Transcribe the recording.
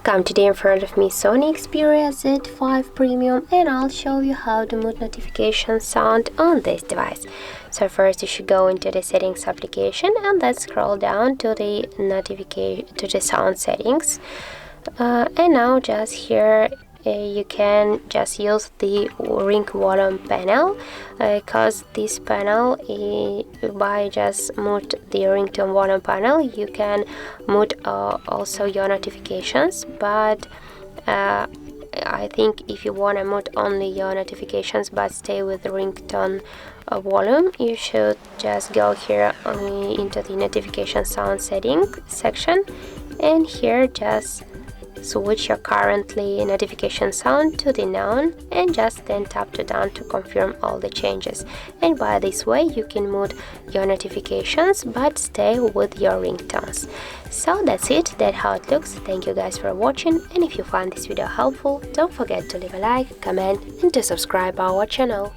Welcome, today in front of me Sony Xperia Z5 Premium, and I'll show you how to mute notification sound on this device. So first you should go into the settings application and then scroll down to the sound settings, and now just here you can just use the ring volume panel, because this panel, by just mute the ringtone volume panel, you can mute also your notifications. But I think if you want to mute only your notifications but stay with the ringtone volume, you should just go here into the notification sound setting section, and here just switch your currently notification sound to the none, and just then tap to done to confirm all the changes. And by this way you can mute your notifications but stay with your ringtones. So that's it, that's how it looks. Thank you guys for watching, and if you find this video helpful, don't forget to leave a like, comment and to subscribe our channel.